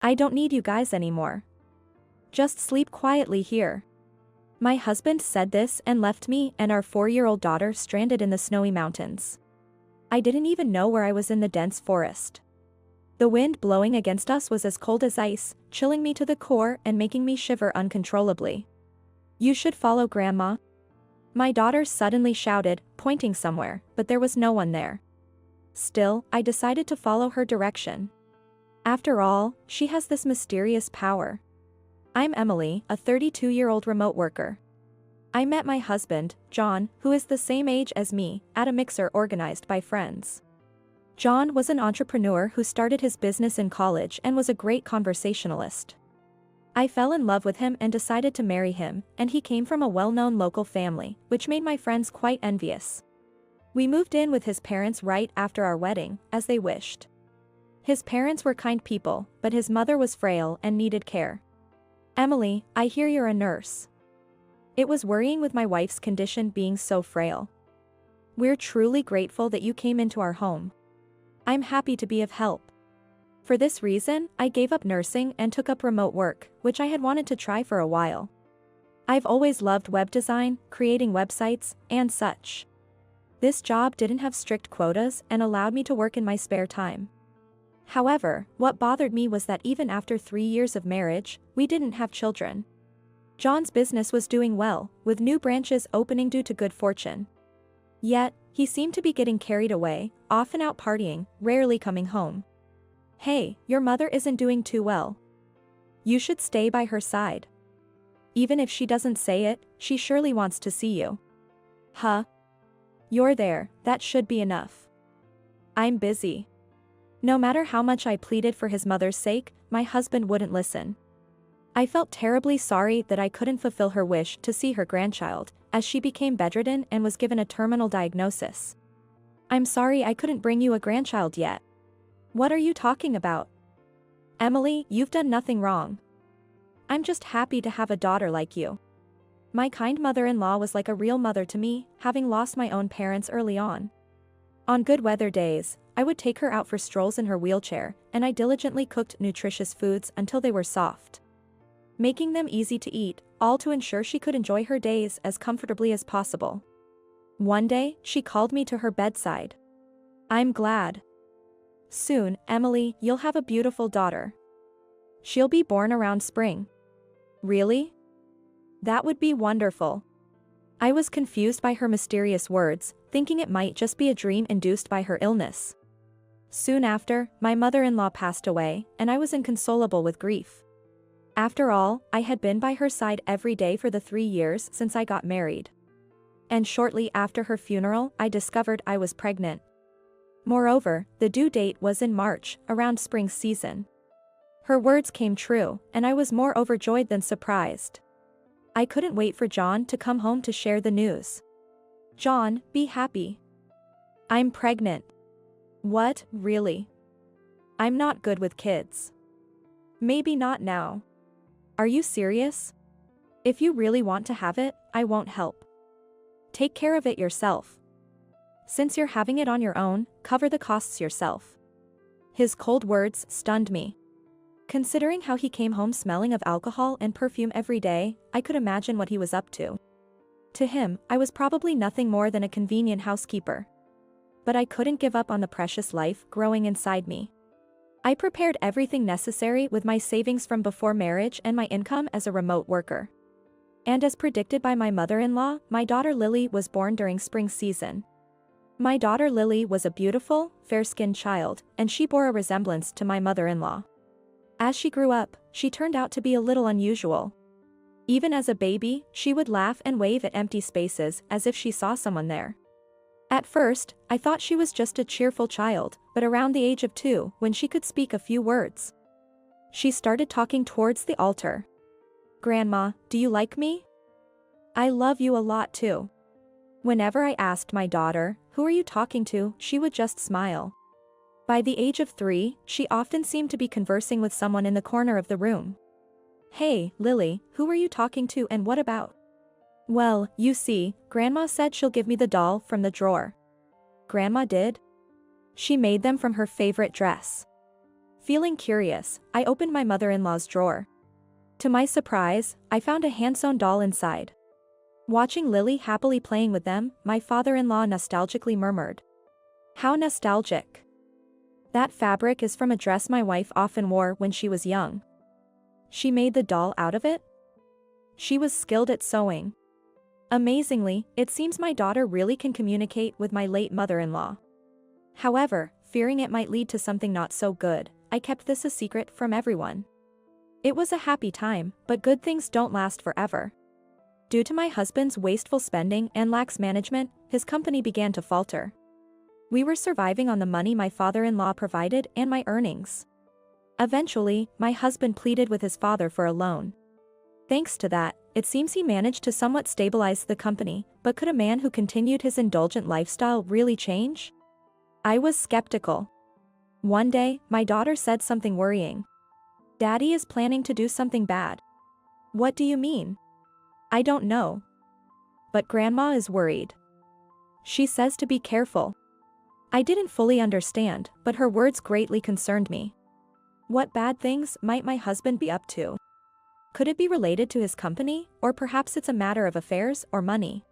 I don't need you guys anymore. Just sleep quietly here. My husband said this and left me and our 4-year-old daughter stranded in the snowy mountains. I didn't even know where I was in the dense forest. The wind blowing against us was as cold as ice, chilling me to the core and making me shiver uncontrollably. You should follow Grandma. My daughter suddenly shouted, pointing somewhere, but there was no one there. Still, I decided to follow her direction. After all, she has this mysterious power. I'm Emily, a 32-year-old remote worker. I met my husband, John, who is the same age as me, at a mixer organized by friends. John was an entrepreneur who started his business in college and was a great conversationalist. I fell in love with him and decided to marry him, and he came from a well-known local family, which made my friends quite envious. We moved in with his parents right after our wedding, as they wished. His parents were kind people, but his mother was frail and needed care. Emily, I hear you're a nurse. It was worrying with my wife's condition being so frail. We're truly grateful that you came into our home. I'm happy to be of help. For this reason, I gave up nursing and took up remote work, which I had wanted to try for a while. I've always loved web design, creating websites, and such. This job didn't have strict quotas and allowed me to work in my spare time. However, what bothered me was that even after 3 years of marriage, we didn't have children. John's business was doing well, with new branches opening due to good fortune. Yet, he seemed to be getting carried away, often out partying, rarely coming home. Hey, your mother isn't doing too well. You should stay by her side. Even if she doesn't say it, she surely wants to see you. Huh? You're there, that should be enough. I'm busy. No matter how much I pleaded for his mother's sake, my husband wouldn't listen. I felt terribly sorry that I couldn't fulfill her wish to see her grandchild, as she became bedridden and was given a terminal diagnosis. I'm sorry I couldn't bring you a grandchild yet. What are you talking about? Emily, you've done nothing wrong. I'm just happy to have a daughter like you. My kind mother-in-law was like a real mother to me, having lost my own parents early on. On good weather days, I would take her out for strolls in her wheelchair, and I diligently cooked nutritious foods until they were soft, making them easy to eat, all to ensure she could enjoy her days as comfortably as possible. One day, she called me to her bedside. I'm glad. Soon, Emily, you'll have a beautiful daughter. She'll be born around spring. Really? That would be wonderful. I was confused by her mysterious words, thinking it might just be a dream induced by her illness. Soon after, my mother-in-law passed away, and I was inconsolable with grief. After all, I had been by her side every day for the 3 years since I got married. And shortly after her funeral, I discovered I was pregnant. Moreover, the due date was in March, around spring season. Her words came true, and I was more overjoyed than surprised. I couldn't wait for John to come home to share the news. John, be happy. I'm pregnant. What, really? I'm not good with kids. Maybe not now. Are you serious? If you really want to have it, I won't help. Take care of it yourself. Since you're having it on your own, cover the costs yourself. His cold words stunned me. Considering how he came home smelling of alcohol and perfume every day, I could imagine what he was up to. To him, I was probably nothing more than a convenient housekeeper. But I couldn't give up on the precious life growing inside me. I prepared everything necessary with my savings from before marriage and my income as a remote worker. And as predicted by my mother-in-law, my daughter Lily was born during spring season. My daughter Lily was a beautiful, fair-skinned child, and she bore a resemblance to my mother-in-law. As she grew up, she turned out to be a little unusual. Even as a baby, she would laugh and wave at empty spaces as if she saw someone there. At first, I thought she was just a cheerful child, but around the age of 2, when she could speak a few words, she started talking towards the altar. Grandma, do you like me? I love you a lot too. Whenever I asked my daughter, who are you talking to, she would just smile. By the age of 3, she often seemed to be conversing with someone in the corner of the room. Hey, Lily, who are you talking to and what about? Well, you see, Grandma said she'll give me the doll from the drawer. Grandma did? She made them from her favorite dress. Feeling curious, I opened my mother-in-law's drawer. To my surprise, I found a hand-sewn doll inside. Watching Lily happily playing with them, my father-in-law nostalgically murmured. "How nostalgic. That fabric is from a dress my wife often wore when she was young. She made the doll out of it? She was skilled at sewing. Amazingly, it seems my daughter really can communicate with my late mother-in-law." However, fearing it might lead to something not so good, I kept this a secret from everyone. It was a happy time, but good things don't last forever. Due to my husband's wasteful spending and lax management, his company began to falter. We were surviving on the money my father-in-law provided and my earnings. Eventually, my husband pleaded with his father for a loan. Thanks to that, it seems he managed to somewhat stabilize the company, but could a man who continued his indulgent lifestyle really change? I was skeptical. One day, my daughter said something worrying. "Daddy is planning to do something bad." "What do you mean?" "I don't know. But Grandma is worried. She says to be careful." I didn't fully understand, but her words greatly concerned me. What bad things might my husband be up to? Could it be related to his company, or perhaps it's a matter of affairs or money?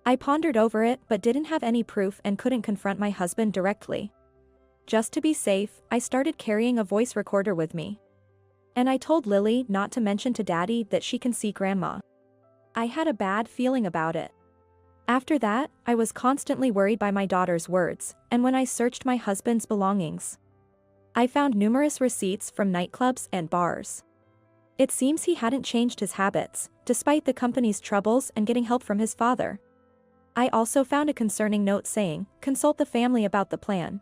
I pondered over it but didn't have any proof and couldn't confront my husband directly. Just to be safe, I started carrying a voice recorder with me. And I told Lily not to mention to Daddy that she can see Grandma. I had a bad feeling about it. After that, I was constantly worried by my daughter's words, and when I searched my husband's belongings, I found numerous receipts from nightclubs and bars. It seems he hadn't changed his habits, despite the company's troubles and getting help from his father. I also found a concerning note saying, "Consult the family about the plan."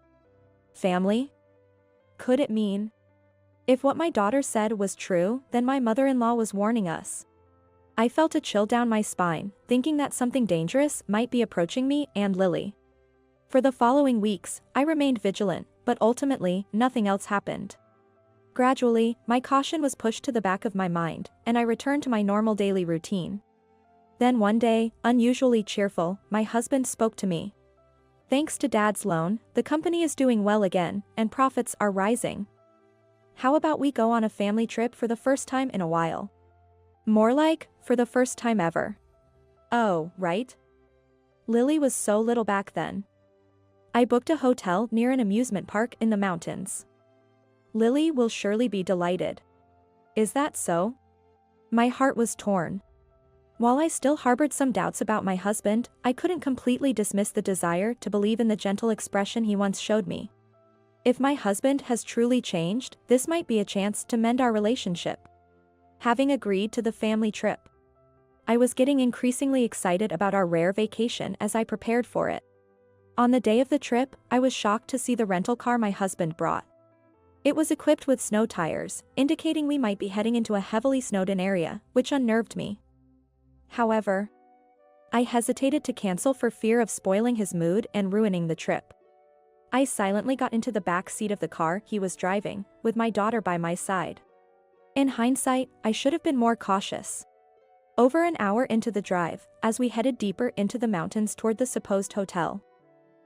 Family? Could it mean? If what my daughter said was true, then my mother-in-law was warning us. I felt a chill down my spine, thinking that something dangerous might be approaching me and Lily. For the following weeks, I remained vigilant, but ultimately, nothing else happened. Gradually, my caution was pushed to the back of my mind, and I returned to my normal daily routine. Then one day, unusually cheerful, my husband spoke to me. "Thanks to Dad's loan, the company is doing well again, and profits are rising. How about we go on a family trip for the first time in a while? More like, for the first time ever." Oh, right? Lily was so little back then. I booked a hotel near an amusement park in the mountains. Lily will surely be delighted. Is that so? My heart was torn. While I still harbored some doubts about my husband, I couldn't completely dismiss the desire to believe in the gentle expression he once showed me. If my husband has truly changed, this might be a chance to mend our relationship. Having agreed to the family trip, I was getting increasingly excited about our rare vacation as I prepared for it. On the day of the trip, I was shocked to see the rental car my husband brought. It was equipped with snow tires, indicating we might be heading into a heavily snowed-in area, which unnerved me. However, I hesitated to cancel for fear of spoiling his mood and ruining the trip. I silently got into the back seat of the car he was driving, with my daughter by my side. In hindsight, I should have been more cautious. Over an hour into the drive, as we headed deeper into the mountains toward the supposed hotel,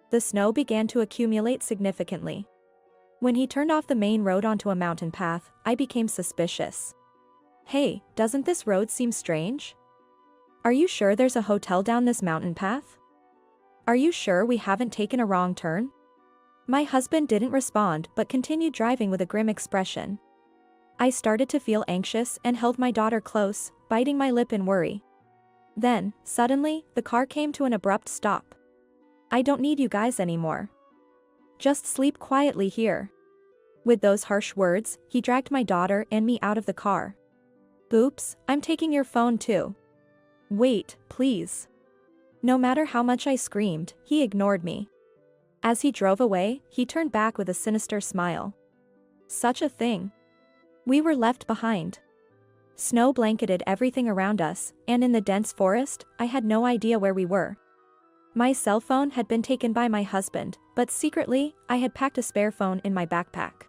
the snow began to accumulate significantly. When he turned off the main road onto a mountain path, I became suspicious. "Hey, doesn't this road seem strange? Are you sure there's a hotel down this mountain path? Are you sure we haven't taken a wrong turn?" My husband didn't respond but continued driving with a grim expression. I started to feel anxious and held my daughter close, biting my lip in worry. Then, suddenly, the car came to an abrupt stop. "I don't need you guys anymore. Just sleep quietly here." With those harsh words, he dragged my daughter and me out of the car. "Oops, I'm taking your phone too." "Wait, please." No matter how much I screamed, he ignored me. As he drove away, he turned back with a sinister smile. Such a thing. We were left behind. Snow blanketed everything around us, and in the dense forest, I had no idea where we were. My cell phone had been taken by my husband, but secretly, I had packed a spare phone in my backpack.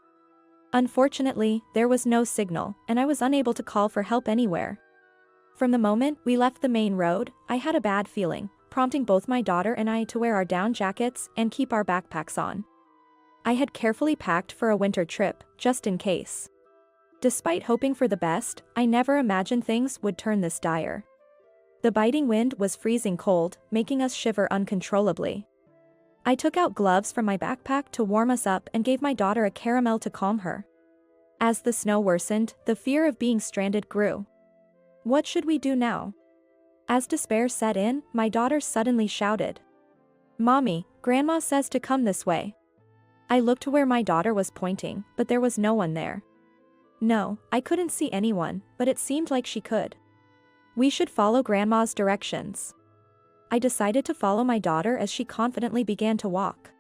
Unfortunately, there was no signal, and I was unable to call for help anywhere. From the moment we left the main road, I had a bad feeling, prompting both my daughter and I to wear our down jackets and keep our backpacks on. I had carefully packed for a winter trip, just in case. Despite hoping for the best, I never imagined things would turn this dire. The biting wind was freezing cold, making us shiver uncontrollably. I took out gloves from my backpack to warm us up and gave my daughter a caramel to calm her. As the snow worsened, the fear of being stranded grew. What should we do now? As despair set in, my daughter suddenly shouted, "Mommy, Grandma says to come this way." I looked to where my daughter was pointing, but there was no one there. No, I couldn't see anyone, but it seemed like she could. We should follow Grandma's directions. I decided to follow my daughter as she confidently began to walk.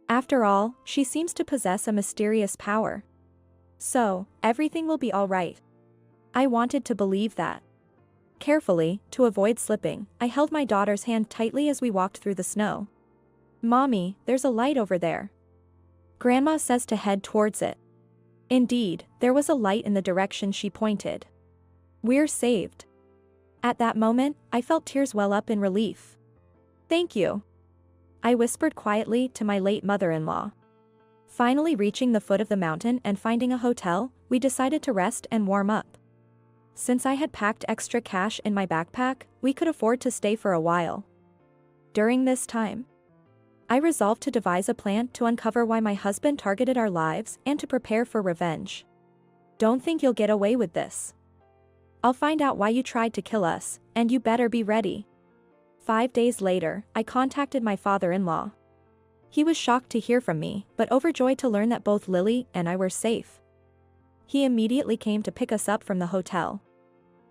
After all, she seems to possess a mysterious power. So, everything will be all right. I wanted to believe that. Carefully, to avoid slipping, I held my daughter's hand tightly as we walked through the snow. "Mommy, there's a light over there. Grandma says to head towards it." Indeed, there was a light in the direction she pointed. "We're saved." At that moment, I felt tears well up in relief. "Thank you," I whispered quietly to my late mother-in-law. Finally reaching the foot of the mountain and finding a hotel, we decided to rest and warm up. Since I had packed extra cash in my backpack, we could afford to stay for a while. During this time, I resolved to devise a plan to uncover why my husband targeted our lives and to prepare for revenge. "Don't think you'll get away with this. I'll find out why you tried to kill us, and you better be ready." 5 days later, I contacted my father-in-law. He was shocked to hear from me, but overjoyed to learn that both Lily and I were safe. He immediately came to pick us up from the hotel.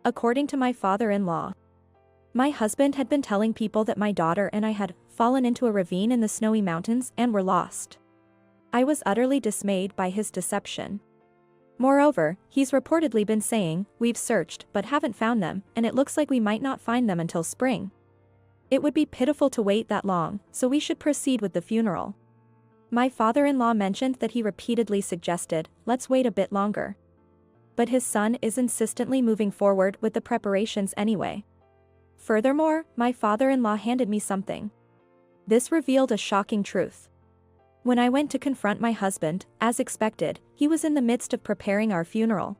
According to my father-in-law, my husband had been telling people that my daughter and I had fallen into a ravine in the snowy mountains and were lost. I was utterly dismayed by his deception. Moreover, he's reportedly been saying, "We've searched but haven't found them, and it looks like we might not find them until spring. It would be pitiful to wait that long, so we should proceed with the funeral." My father-in-law mentioned that he repeatedly suggested, "Let's wait a bit longer." But his son is insistently moving forward with the preparations anyway. Furthermore, my father-in-law handed me something. This revealed a shocking truth. When I went to confront my husband, as expected, he was in the midst of preparing our funeral.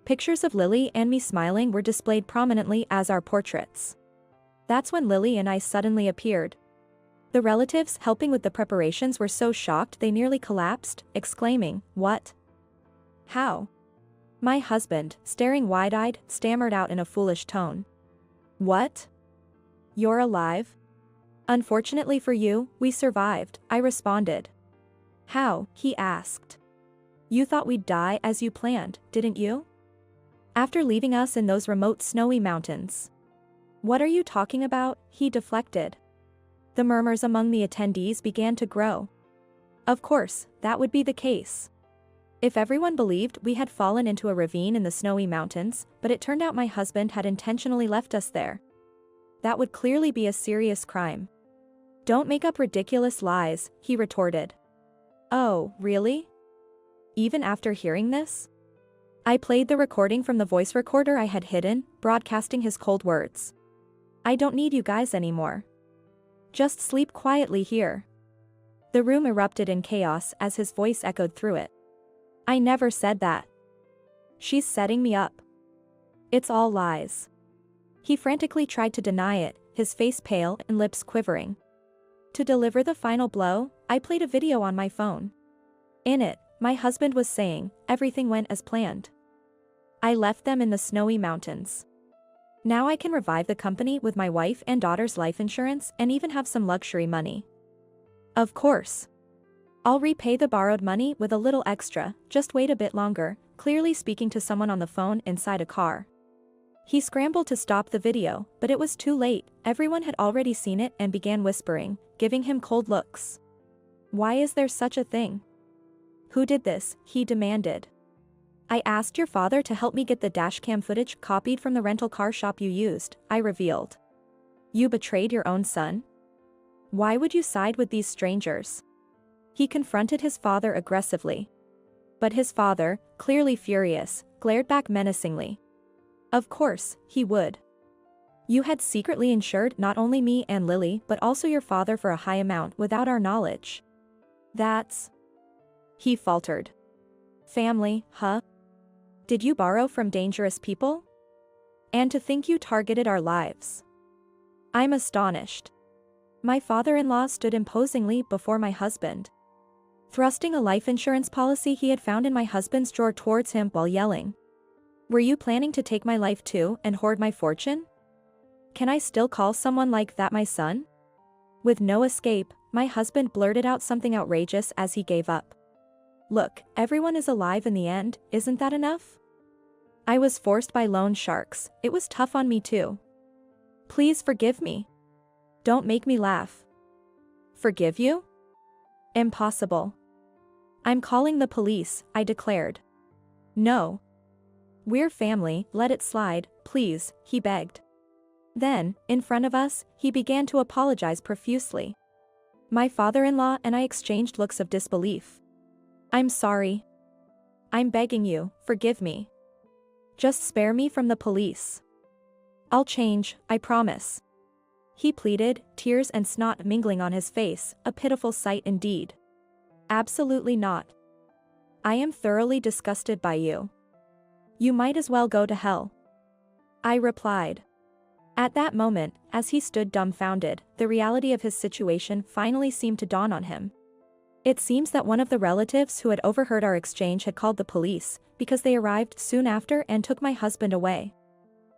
Pictures of Lily and me smiling were displayed prominently as our portraits. That's when Lily and I suddenly appeared. The relatives helping with the preparations were so shocked they nearly collapsed, exclaiming, "What? How?" My husband, staring wide-eyed, stammered out in a foolish tone, "What? You're alive?" "Unfortunately for you, we survived," I responded. "How?" he asked. "You thought we'd die as you planned, didn't you? After leaving us in those remote snowy mountains." "What are you talking about?" he deflected. The murmurs among the attendees began to grow. Of course, that would be the case. If everyone believed we had fallen into a ravine in the snowy mountains, but it turned out my husband had intentionally left us there, that would clearly be a serious crime. "Don't make up ridiculous lies," he retorted. "Oh, really?" Even after hearing this, I played the recording from the voice recorder I had hidden, broadcasting his cold words. "I don't need you guys anymore. Just sleep quietly here." The room erupted in chaos as his voice echoed through it. "I never said that. She's setting me up. It's all lies." He frantically tried to deny it, his face pale and lips quivering. To deliver the final blow, I played a video on my phone. In it, my husband was saying, "Everything went as planned. I left them in the snowy mountains. Now I can revive the company with my wife and daughter's life insurance and even have some luxury money. Of course. I'll repay the borrowed money with a little extra, just wait a bit longer," clearly speaking to someone on the phone inside a car. He scrambled to stop the video, but it was too late, everyone had already seen it and began whispering, giving him cold looks. "Why is there such a thing? Who did this?" he demanded. "I asked your father to help me get the dashcam footage copied from the rental car shop you used," I revealed. "You betrayed your own son? Why would you side with these strangers?" He confronted his father aggressively. But his father, clearly furious, glared back menacingly. Of course, he would. "You had secretly insured not only me and Lily but also your father for a high amount without our knowledge. That's..." He faltered. Family, huh? Did you borrow from dangerous people? And to think you targeted our lives. I'm astonished. My father-in-law stood imposingly before my husband, thrusting a life insurance policy he had found in my husband's drawer towards him while yelling. Were you planning to take my life too and hoard my fortune? Can I still call someone like that my son? With no escape, my husband blurted out something outrageous as he gave up. Look, everyone is alive in the end, isn't that enough? I was forced by loan sharks, it was tough on me too. Please forgive me. Don't make me laugh. Forgive you? Impossible. I'm calling the police, I declared. No. We're family, let it slide, please, he begged. Then, in front of us, he began to apologize profusely. My father-in-law and I exchanged looks of disbelief. I'm sorry. I'm begging you, forgive me. Just spare me from the police. I'll change, I promise. He pleaded, tears and snot mingling on his face, a pitiful sight indeed. Absolutely not. I am thoroughly disgusted by you. You might as well go to hell. I replied. At that moment, as he stood dumbfounded, the reality of his situation finally seemed to dawn on him. It seems that one of the relatives who had overheard our exchange had called the police, because they arrived soon after and took my husband away.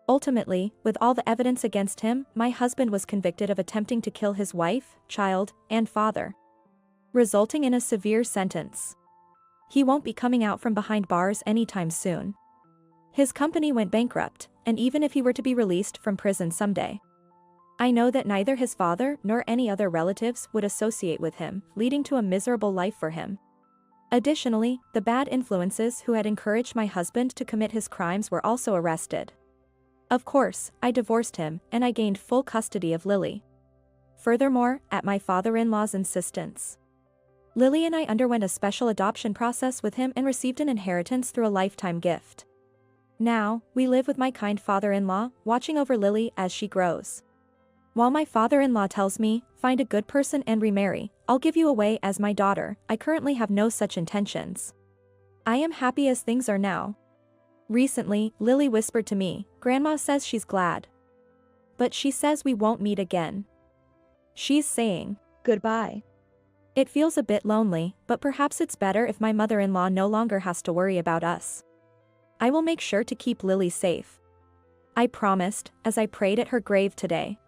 Ultimately, with all the evidence against him, my husband was convicted of attempting to kill his wife, child, and father, resulting in a severe sentence. He won't be coming out from behind bars anytime soon. His company went bankrupt, and even if he were to be released from prison someday, I know that neither his father nor any other relatives would associate with him, leading to a miserable life for him. Additionally, the bad influences who had encouraged my husband to commit his crimes were also arrested. Of course, I divorced him, and I gained full custody of Lily. Furthermore, at my father-in-law's insistence, Lily and I underwent a special adoption process with him and received an inheritance through a lifetime gift. Now, we live with my kind father-in-law, watching over Lily as she grows. While my father-in-law tells me, find a good person and remarry, I'll give you away as my daughter, I currently have no such intentions. I am happy as things are now. Recently, Lily whispered to me, Grandma says she's glad. But she says we won't meet again. She's saying, goodbye. It feels a bit lonely, but perhaps it's better if my mother-in-law no longer has to worry about us. I will make sure to keep Lily safe. I promised, as I prayed at her grave today.